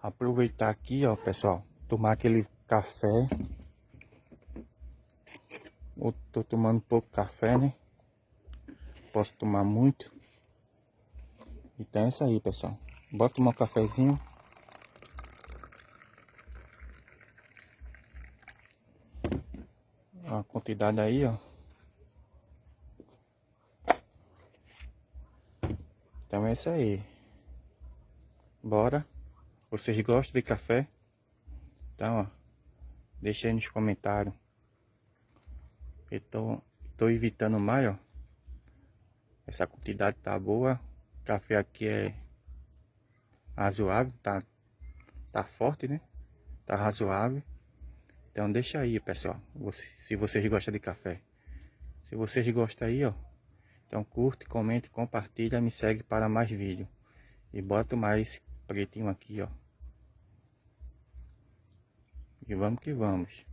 Aproveitar aqui, ó, pessoal, tomar aquele café. Eu tô tomando pouco café, né? Posso tomar muito. Então é isso aí, pessoal. Bora tomar um cafezinho. A quantidade aí, ó. Então é isso aí. Bora. Vocês gostam de café? Então, ó, deixa aí nos comentários. Eu tô evitando mais, ó. Essa quantidade tá boa. O café aqui é razoável, tá forte, né? Tá razoável. Então deixa aí, pessoal. Se vocês gostam de café. Se vocês gostam aí, ó. Então curte, comente, compartilha, me segue para mais vídeo. E bota mais pretinho aqui, ó. E vamos que vamos.